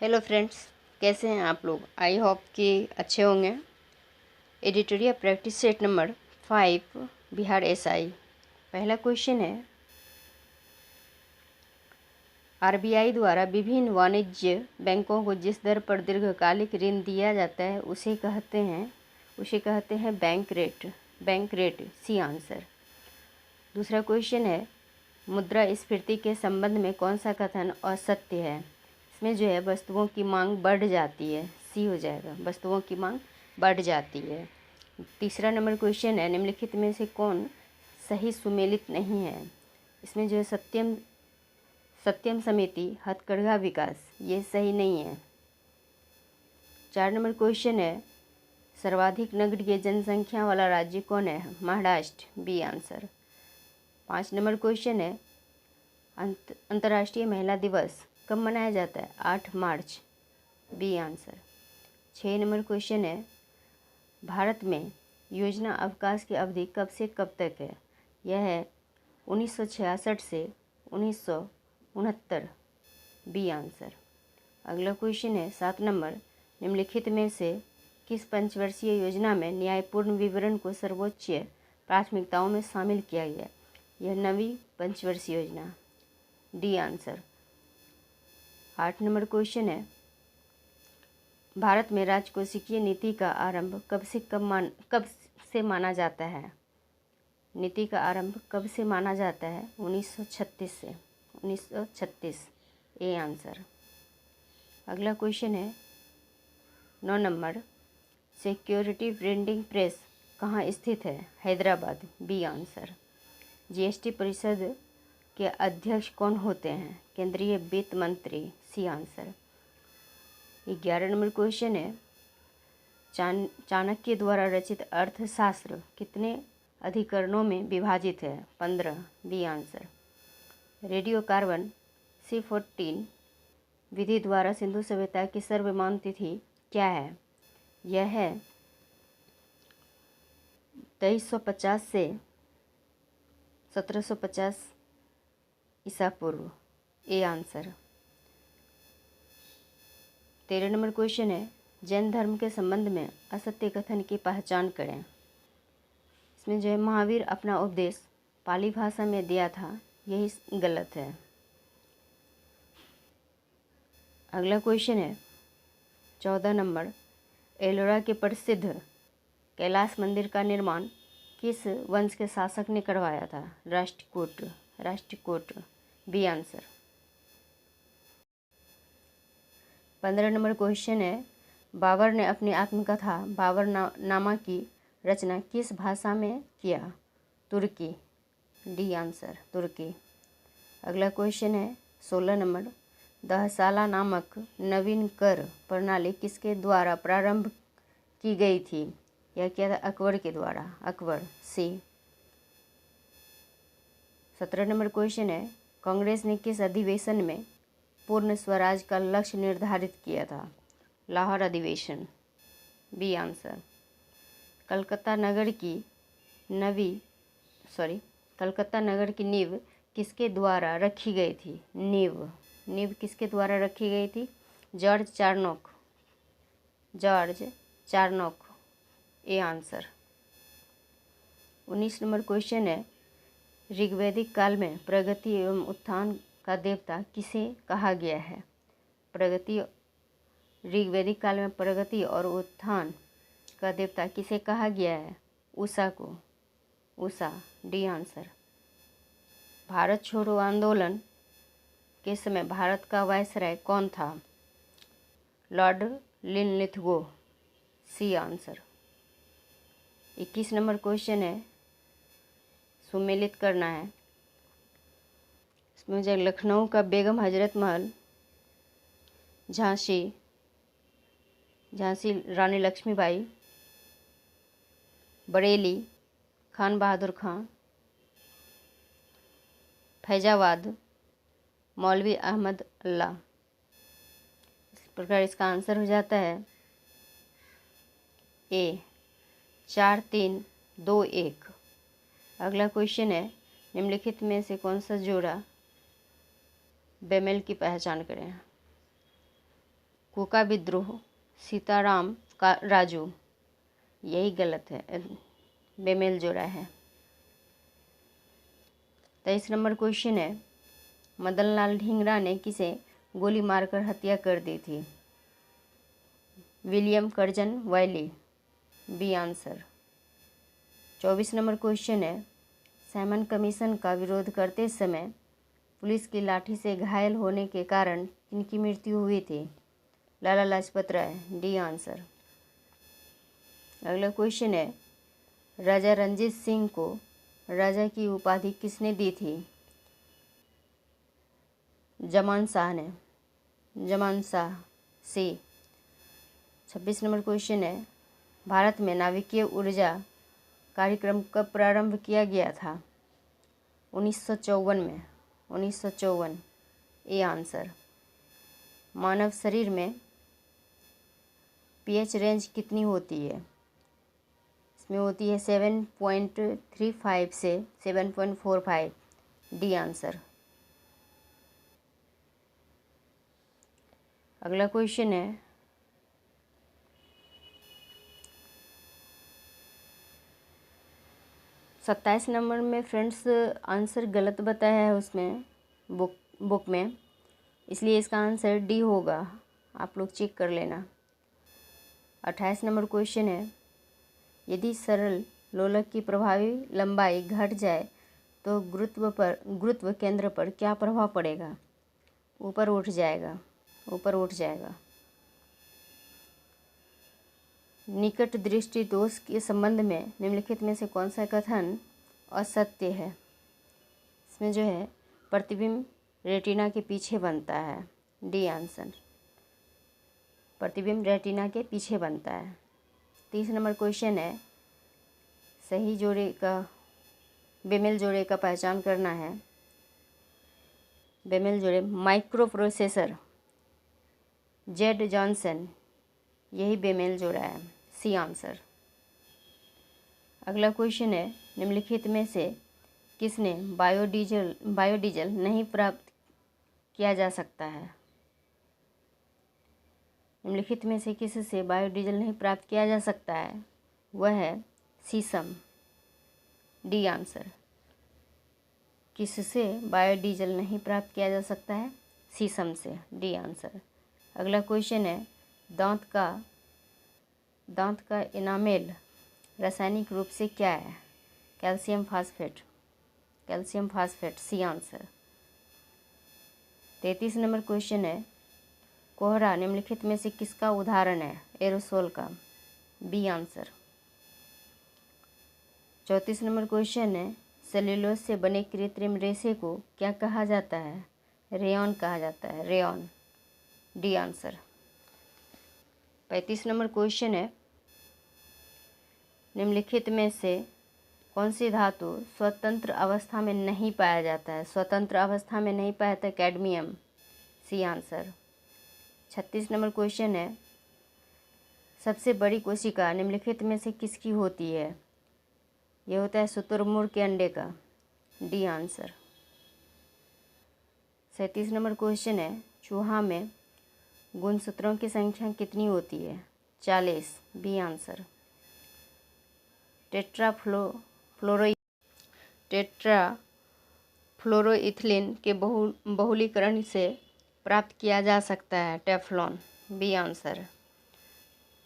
Hello friends, कैसे हैं आप लोग। आई होप कि अच्छे होंगे। Editorial practice set number 5 Bihar SI. पहला क्वेश्चन है, आरबीआई द्वारा विभिन्न वाणिज्य बैंकों को जिस दर पर दीर्घकालिक ऋण दिया जाता है उसे कहते हैं बैंक रेट। C answer. दूसरा क्वेश्चन है, मुद्रास्फीति के संबंध में कौन सा कथन असत्य है। इसमें जो है वस्तुओं की मांग बढ़ जाती है। सी हो जाएगा, वस्तुओं की मांग बढ़ जाती है। तीसरा नंबर क्वेश्चन है, निम्नलिखित में से कौन सही सुमेलित नहीं है। इसमें जो है सत्यम समिति, हथकरघा विकास, ये सही नहीं है। 4 नंबर क्वेश्चन है, सर्वाधिक नगरीय जनसंख्या वाला राज्य कौन है। Maharashtra. B answer. 5 number question है, अंतर्राष्ट्रीय महिला दिवस कब मनाया जाता है। 8 मार्च। B answer. 6 नंबर क्वेश्चन है, भारत में योजना अवकाश की अवधि कब से कब तक है। यह है 1966 से 1969। B answer. अगला क्वेश्चन है 7 नंबर, निम्नलिखित में से किस पंचवर्षीय योजना में न्यायपूर्ण विवरण को सर्वोच्च प्राथमिकताओं में शामिल किया गया। यह 9वीं पंचवर्षीय योजना। D answer. 8 नंबर क्वेश्चन है, भारत में राजकोषीय नीति का आरंभ कब से माना जाता है। नीति का आरंभ कब से माना जाता है। 1936 से। 1936। A answer. अगला क्वेश्चन है 9 नंबर, सिक्योरिटी प्रिंटिंग प्रेस कहाँ स्थित है। हैदराबाद। B answer. जीएसटी परिषद के अध्यक्ष कौन होते हैं। केंद्रीय वित्त मंत्री। C answer. 11 नंबर क्वेश्चन है, चाणक्य द्वारा रचित अर्थशास्त्र कितने अधिकरणों में विभाजित है। 15। B answer. Radio carbon C14 विधि द्वारा सिंधु सभ्यता की सर्वमान्य तिथि क्या है। यह है 2350 से 1750 ईसा पूर्व। A answer. 13 नंबर क्वेश्चन है, जैन धर्म के संबंध में असत्य कथन की पहचान करें। इसमें जो है महावीर अपना उपदेश पाली भाषा में दिया था, यही गलत है। अगला क्वेश्चन है 14 नंबर, एलोरा के प्रसिद्ध कैलाश मंदिर का निर्माण किस वंश के शासक ने करवाया था। राष्ट्रकूट। B answer. 15 नंबर क्वेश्चन है, बाबर ने अपनी आत्मकथा बाबरनामा की रचना किस भाषा में किया। तुर्की। D answer. तुर्की। अगला क्वेश्चन है 16 नंबर, दहसाला नामक नवीन कर प्रणाली किसके द्वारा प्रारंभ की गई थी। यह किया था अकबर के द्वारा। अकबर। सी। 17 नंबर क्वेश्चन है, कांग्रेस ने किस अधिवेशन में पूर्ण स्वराज का लक्ष्य निर्धारित किया था। लाहौर अधिवेशन। B answer. कलकत्ता नगर की नींव किसके द्वारा रखी गई थी। नींव किसके द्वारा रखी गई थी। George Charnock. A answer. 19 number question है, ऋग्वैदिक काल में प्रगति एवं उत्थान का देवता किसे कहा गया है। ऋग्वैदिक काल में प्रगति और उत्थान का देवता किसे कहा गया है। उषा को। उषा। D answer. भारत छोड़ो आंदोलन के समय भारत का वायसराय कौन था। Lord Linlithgow. C answer. 21 नंबर क्वेश्चन है, सुमेलित करना है। इसमें मुझे लखनऊ का बेगम हजरत महल, झांसी रानी लक्ष्मीबाई, बरेली खान बहादुर खां, फैजाबाद मौलवी अहमद अल्लाह। इस प्रकार इसका आंसर हो जाता है ए 4 3 2 1। अगला क्वेश्चन है, निम्नलिखित में से कौन सा जोड़ा बेमेल की पहचान करें। कोका विद्रोह, सीताराम का राजू, यही गलत है, बेमेल जोड़ा है। 23 नंबर क्वेश्चन है, मदनलाल ढींगरा ने किसे गोली मारकर हत्या कर दी थी? William Curzon Wyllie, B answer. 24 number question है, सैमन कमीशन का विरोध करते समय पुलिस की लाठी से घायल होने के कारण किनकी मृत्यु हुई थी? Lala Lajpat Rai, D answer. अगला क्वेश्चन है, राजा रंजीत सिंह को राजा की उपाधि किसने दी थी? जमान शाह ने, जमान शाह, सी। 26 नंबर क्वेश्चन है, भारत में नाभिकीय ऊर्जा कार्यक्रम कब प्रारंभ किया गया था? 1954 में, 1954, ए आंसर। मानव शरीर में पीएच रेंज कितनी होती है? इसमें होती है 7.35 से 7.45, डी आंसर। अगला क्वेश्चन है, सत्ताईस नंबर में फ्रेंड्स आंसर गलत बताया है उसमें बुक में, इसलिए इसका आंसर डी होगा, आप लोग चेक कर लेना। 28 नंबर क्वेश्चन है, यदि सरल लोलक की प्रभावी लंबाई घट जाए तो गुरुत्व केंद्र पर क्या प्रभाव पड़ेगा? ऊपर उठ जाएगा, ऊपर उठ जाएगा। निकट दृष्टि दोष के संबंध में निम्नलिखित में से कौन सा कथन असत्य है? इसमें जो है प्रतिबिंब रेटिना के पीछे बनता है, डी आंसर। प्रतिबिंब रेटिना के पीछे बनता है। 30 नंबर क्वेश्चन है, सही जोड़े का बेमेल जोड़े का पहचान करना है। बेमेल जोड़े माइक्रो प्रोसेसर जेड जॉनसन, यही बेमेल जोड़ा है, सी आंसर। अगला क्वेश्चन है, निम्नलिखित में से किसने बायोडीजल नहीं प्राप्त किया जा सकता है? निम्नलिखित में से किससे बायोडीजल नहीं प्राप्त किया जा सकता है? वह है शीशम, डी आंसर। किससे बायोडीजल नहीं प्राप्त किया जा सकता है? शीशम से, डी आंसर। अगला क्वेश्चन है, दांत का इनामेल रासायनिक रूप से क्या है? Calcium phosphate, calcium phosphate, C answer. 33 नंबर क्वेश्चन है, कोहरा निम्नलिखित में से किसका उदाहरण है? एरोसोल का, बी आंसर। 34 नंबर क्वेश्चन है, सेल्यूलोज से बने कृत्रिम रेशे को क्या कहा जाता है? रेयॉन कहा जाता है, rayon, D answer. 35 number question है, निम्नलिखित में से कौन सी धातु स्वतंत्र अवस्था में नहीं पाया जाता है? स्वतंत्र अवस्था में नहीं पाया जाता, कैडमियम, सी आंसर। 36 नंबर क्वेश्चन है, सबसे बड़ी कोशिका निम्नलिखित में से किसकी होती है? यह होता है शुतुरमुर्ग के अंडे का, डी आंसर। 37 नंबर क्वेश्चन है, चूहा में गुणसूत्रों की संख्या कितनी होती है? 40, बी आंसर। टेट्राफ्लोरोइथिलीन के बहुलीकरण से प्राप्त किया जा सकता है, टेफ्लॉन, बी आंसर।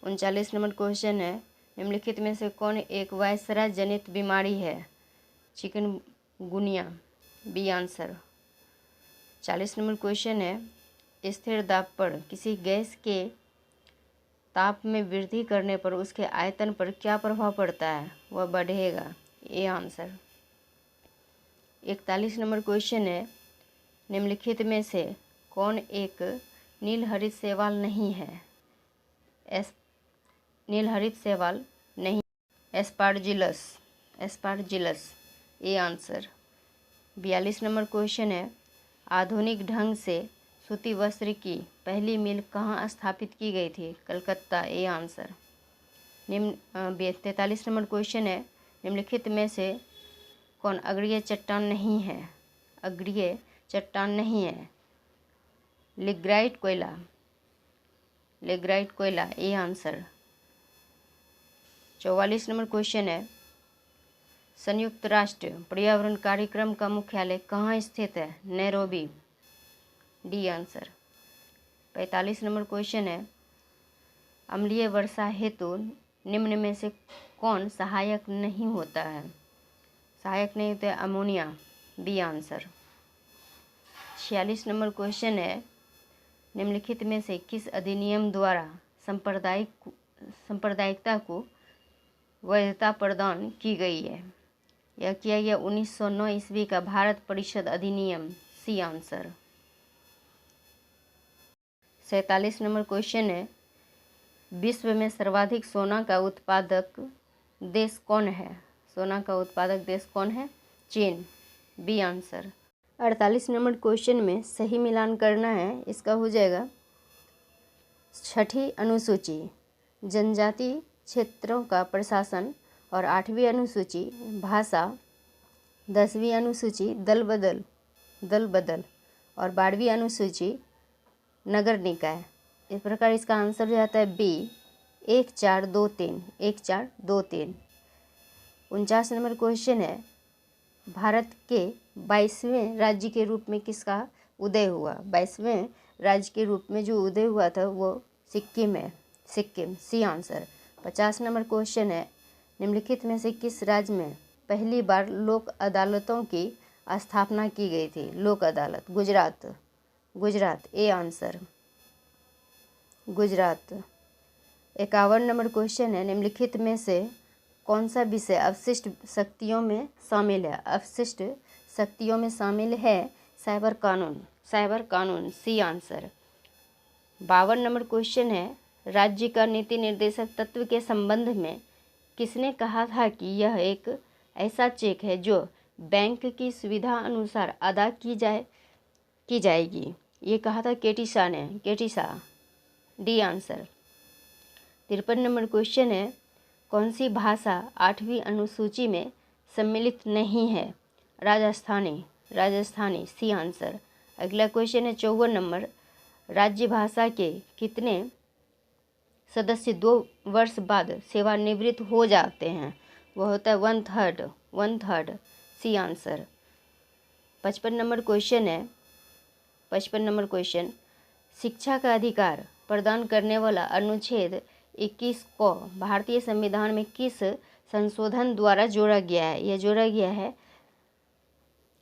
39 नंबर क्वेश्चन है, निम्नलिखित में से कौन एक वायसराय जनित बीमारी है? Chikungunya, B answer. 40 नंबर क्वेश्चन है, स्थिर दाब पर किसी गैस के ताप में वृद्धि करने पर उसके आयतन पर क्या प्रभाव पड़ता है? वह बढ़ेगा, ए आंसर। 41 नंबर क्वेश्चन है, निम्नलिखित में से कौन एक नीलहरित शैवाल नहीं है? नीलहरित शैवाल नहीं, एस्पार्जिलस, एस्पार्जिलस, ए आंसर। 42 नंबर क्वेश्चन है, आधुनिक ढंग से सूती वस्त्र की पहली मिल कहाँ स्थापित की गई थी? Calcutta, A answer. 43 number question है, निम्नलिखित में से कौन अग्रीय चट्टान नहीं है? अग्रीय चट्टान नहीं है, लिग्राइट कोयला, लेग्राइट कोयला, ए आंसर। 44 नंबर क्वेश्चन है, संयुक्त राष्ट्र पर्यावरण कार्यक्रम का मुख्यालय कहाँ स्थित है? Nairobi, D answer. 45 number question है, अम्लीय वर्षा हेतु निम्न में से कौन सहायक नहीं होता है? सहायक नहीं होता है अमोनिया, बी आंसर। 46 नंबर क्वेश्चन है, निम्नलिखित में से किस अधिनियम द्वारा सांप्रदायिकता को वैधता प्रदान की गई है? यह किया गया 1909 ईस्वी का भारत परिषद अधिनियम, सी आंसर। 47 नंबर क्वेश्चन है, विश्व में सर्वाधिक सोना का उत्पादक देश कौन है? सोना का उत्पादक देश कौन है? चीन, बी आंसर। 48 नंबर क्वेश्चन में सही मिलान करना है, इसका हो जाएगा 6ठी अनुसूची जनजाति क्षेत्रों का प्रशासन और 8वीं अनुसूची भाषा, 10वीं अनुसूची दल बदल और 12वीं अनुसूची नगर निकाय। इस प्रकार इसका आंसर हो जाता है बी, 1 4 2 3, 1 4 2 3। 49 नंबर क्वेश्चन है, भारत के 22वें राज्य के रूप में किसका उदय हुआ? 22वें राज्य के रूप में जो उदय हुआ था वो सिक्किम है, सिक्किम, सी आंसर। 50 नंबर क्वेश्चन है, निम्नलिखित में से किस राज्य में पहली बार लोक अदालतों की स्थापना की गई थी? लोक अदालत, Gujarat, A answer, Gujarat. 51 number question है, निम्नलिखित में से कौन सा विषय अवशिष्ट शक्तियों में शामिल है? अवशिष्ट शक्तियों में शामिल है साइबर कानून, सी आंसर। 52 नंबर क्वेश्चन है, राज्य का नीति निर्देशक तत्व के संबंध में किसने कहा था कि यह एक ऐसा चेक है जो बैंक की सुविधा अनुसार अदा की जाएगी? ये कहा था केटीसा ने, डी आंसर। 53 नंबर क्वेश्चन है, कौन सी भाषा 8वीं अनुसूची में सम्मिलित नहीं है? Rajasthani, C answer. अगला क्वेश्चन है 54 नंबर, राज्य भाषा के कितने सदस्य 2 वर्ष बाद सेवानिवृत्त हो जाते हैं? वह होता है 1/3, सी आंसर। 55 नंबर क्वेश्चन है, 55 नंबर क्वेश्चन, शिक्षा का अधिकार प्रदान करने वाला अनुच्छेद 21 को भारतीय संविधान में किस संशोधन द्वारा जोड़ा गया है? यह जोड़ा गया है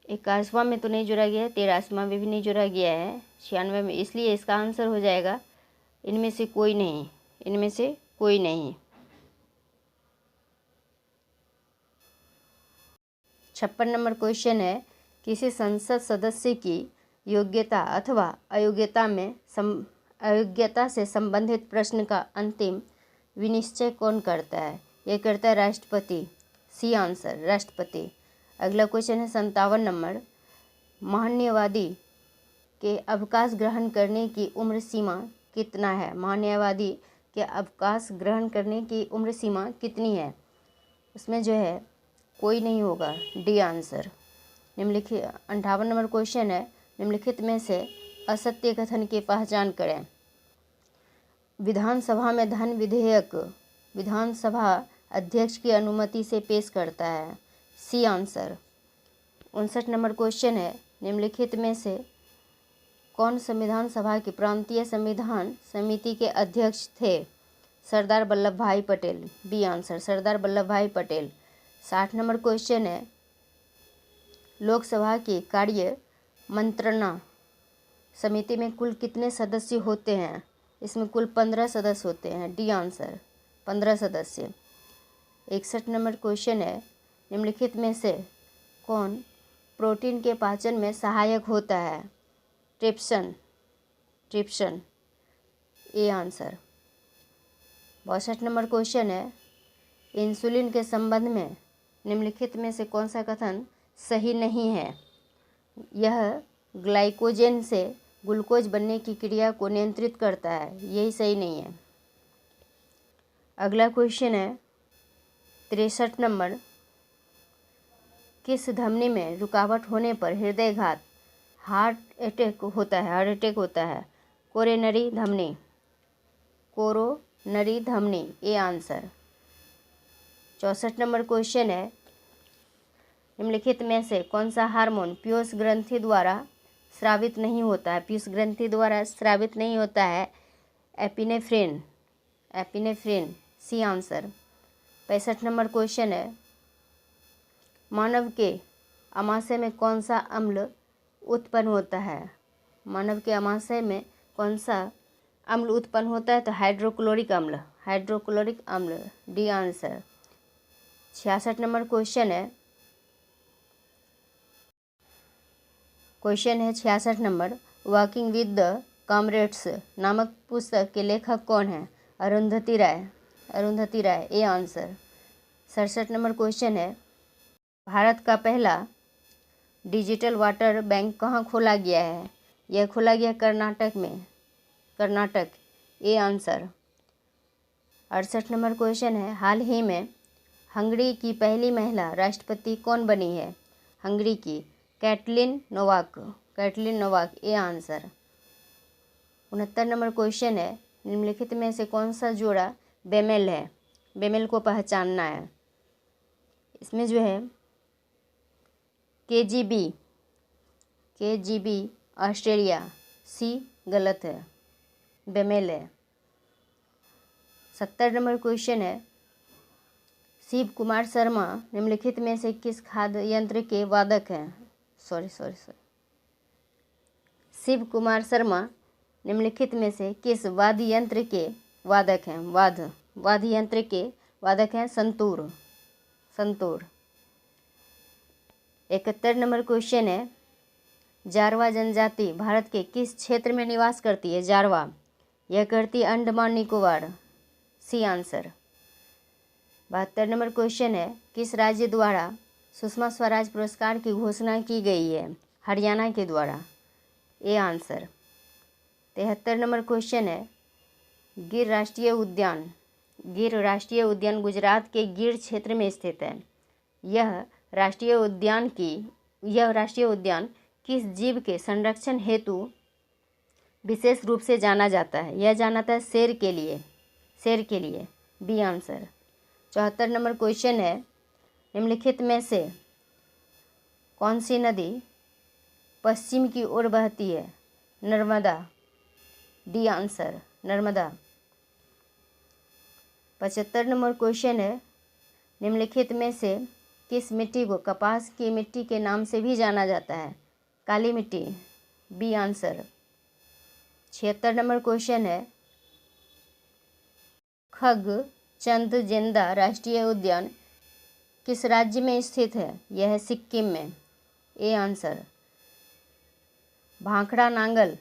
81वां में तो नहीं जोड़ा गया है, 83वां में भी नहीं जोड़ा गया है, 96वें में, इसलिए इसका आंसर हो जाएगा इनमें से कोई नहीं। 56 नंबर क्वेश्चन है, किसी संसद सदस्य की योग्यता अथवा अयोग्यता से संबंधित प्रश्न का अंतिम विनिश्चय कौन करता है? यह करता है राष्ट्रपति, सी आंसर, राष्ट्रपति। अगला क्वेश्चन है 57 नंबर, महान्यवादी के अवकाश ग्रहण करने की उम्र सीमा कितना है? महान्यवादी के अवकाश ग्रहण करने की उम्र सीमा कितनी है? उसमें जो है कोई नहीं होगा, डी आंसर। 58 नंबर क्वेश्चन है, निम्नलिखित में से असत्य कथन की पहचान करें। विधानसभा में धन विधेयक विधानसभा अध्यक्ष की अनुमति से पेश करता है, सी आंसर। 59 नंबर क्वेश्चन है, निम्नलिखित में से कौन संविधान सभा की प्रांतीय संविधान समिति के अध्यक्ष थे? सरदार वल्लभ भाई पटेल, बी आंसर, सरदार वल्लभ भाई पटेल। 60 नंबर क्वेश्चन है, लोकसभा की कार्य मंत्रणा समिति में कुल कितने सदस्य होते हैं? इसमें कुल 15 सदस्य होते हैं, डी आंसर, 15 सदस्य। 61 नंबर क्वेश्चन है, निम्नलिखित में से कौन प्रोटीन के पाचन में सहायक होता है? Trypsin, A answer. 62 number question है, इंसुलिन के संबंध में निम्नलिखित में से कौन सा कथन सही नहीं है? यह ग्लाइकोजन से ग्लूकोज बनने की क्रिया को नियंत्रित करता है, यही सही नहीं है। अगला क्वेश्चन है 63 नंबर, किस धमनी में रुकावट होने पर हार्ट अटैक होता है? कोरोनरी धमनी, कोरोनरी धमनी, ए आंसर। 64 नंबर क्वेश्चन है, निम्नलिखित में से कौन सा हार्मोन पीयूष ग्रंथि द्वारा स्रावित नहीं होता है? पीयूष ग्रंथि द्वारा स्रावित नहीं होता है। Epinephrine, epinephrine, C answer. 65 नंबर क्वेश्चन है, मानव के आमाशय में कौन सा अम्ल उत्पन्न होता है? मानव के आमाशय में कौन सा अम्ल उत्पन्न होता है? तो हाइड्रोक्लोरिक अम्ल, हाइड्रोक्लोरिक अम्ल, डी आंसर। 66 नंबर क्वेश्चन है, 66 number, walking with the comrades नामक पुस्तक के लेखक कौन है? अरुंधति राय, अरुंधति राय, ए आंसर। 67 नंबर क्वेश्चन है, भारत का पहला डिजिटल वाटर बैंक कहाँ खोला गया है? यह खोला गया कर्नाटक में, Karnataka, A answer. 68 number question है, हाल ही में हंगरी की पहली महिला राष्ट्रपति कौन बनी है? हंगरी की Katalin Novak, Katalin Novak, A answer. 69 number question है, निम्नलिखित में से कौन सा जोड़ा बेमेल है? बेमेल को पहचानना है। इसमें जो है केजीबी, केजीबी ऑस्ट्रेलिया, सी गलत है, बेमेल है। 70 नंबर क्वेश्चन है, शिव कुमार शर्मा निम्नलिखित में से किस खाद्य यंत्र के वादक हैं? शिव कुमार शर्मा निम्नलिखित में से किस वाद्य यंत्र के वादक हैं? वाद्य यंत्र के वादक हैं संतूर, संतूर। 71 नंबर क्वेश्चन है, जारवा जनजाति भारत के किस क्षेत्र में निवास करती है? जारवा, यह करती अंडमान निकोबार, सी आंसर। 72 नंबर क्वेश्चन है, किस राज्य द्वारा सुषमा स्वराज पुरस्कार की घोषणा की गई है? हरियाणा के द्वारा, ए आंसर। 73 नंबर क्वेश्चन है, गिर राष्ट्रीय उद्यान, गिर राष्ट्रीय उद्यान गुजरात के गिर क्षेत्र में स्थित है। यह राष्ट्रीय उद्यान किस जीव के संरक्षण हेतु विशेष रूप से जाना जाता है? यह जाना जाता है शेर के लिए, शेर के लिए, बी आंसर। 74 नंबर क्वेश्चन है, निम्नलिखित में से कौन सी नदी पश्चिम की ओर बहती है? Narmada, D answer, Narmada. 75 number question है, निम्नलिखित में से किस मिट्टी को कपास की मिट्टी के नाम से भी जाना जाता है? काली मिट्टी, बी आंसर। 76 नंबर क्वेश्चन है, खगचंदजेंदा राष्ट्रीय उद्यान किस राज्य में स्थित है? यह है सिक्किम में, ए आंसर। भाखड़ा नांगल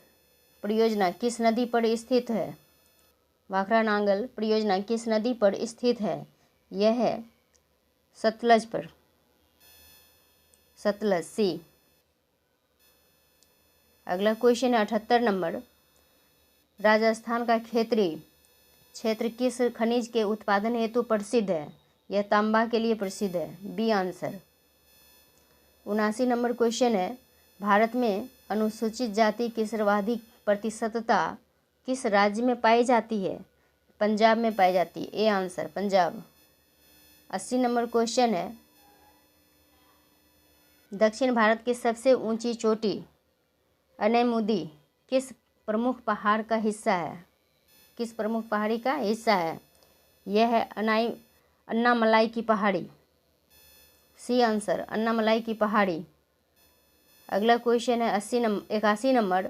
परियोजना किस नदी पर स्थित है? भाखड़ा नांगल परियोजना किस नदी पर स्थित है? यह है सतलज पर, सतलज, सी। अगला क्वेश्चन है 78 नंबर, राजस्थान का क्षेत्रीय क्षेत्र किस खनिज के उत्पादन हेतु प्रसिद्ध है? यह तांबा के लिए प्रसिद्ध है, बी आंसर। 79 नंबर क्वेश्चन है, भारत में अनुसूचित जाति की सर्वाधिक प्रतिशतता किस राज्य में पाई जाती है? पंजाब में पाई जाती है, A answer, Punjab. 80 number question है, दक्षिण भारत की सबसे ऊंची चोटी अनेमुदी किस प्रमुख पहाड़ का हिस्सा है? किस प्रमुख पहाड़ी का हिस्सा है? यह है अन्नामलाई की पहाड़ी, सी आंसर, अन्नामलाई की पहाड़ी। अगला क्वेश्चन है 81 नंबर,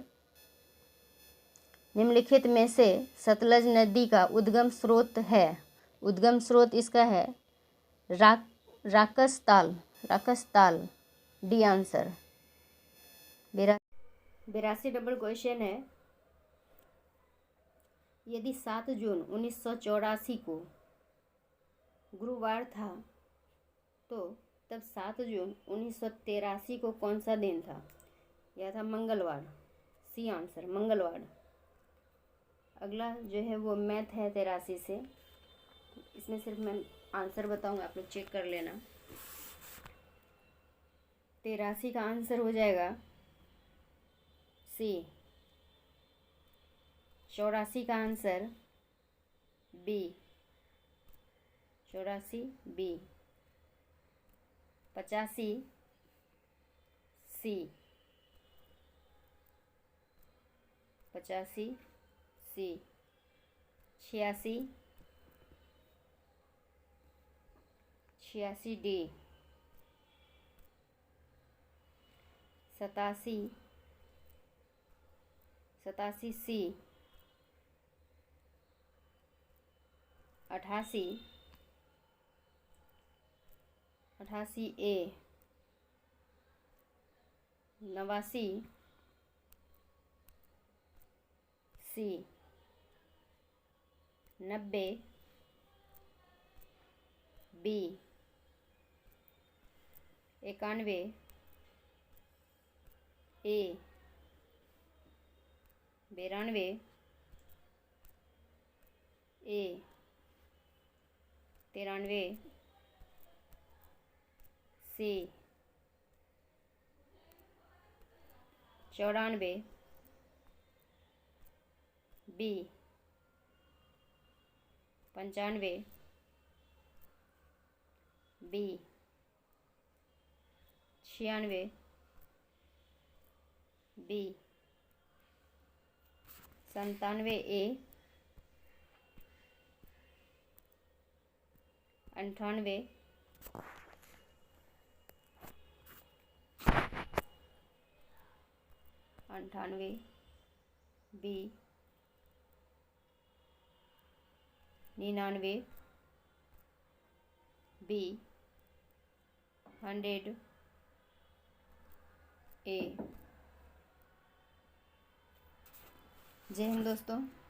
निम्नलिखित में से सतलज नदी का उद्गम स्रोत है? उद्गम स्रोत इसका है Rakastal, Rakastal, D answer. 82 number question है, यदि 7 जून 1984 को गुरुवार था तो तब 7 जून 1983 को कौन सा दिन था? यह था मंगलवार, सी आंसर, मंगलवार। अगला जो है वो मैथ है 83 से, इसमें सिर्फ मैं आंसर बताऊंगा, आप लोग चेक कर लेना। 83 का आंसर हो जाएगा सी। 84 का आंसर बी। 84 बी। 85 सी। 85 सी। 86 डी। 87 सी। 88 ए। 89 सी। 90 बी। 91 ए। 92 ए। 93 सी। 94 बी। 95 बी। 96 बी। 97 ए। 98 बी। 99 बी। 100 ए। जय हिंद दोस्तों।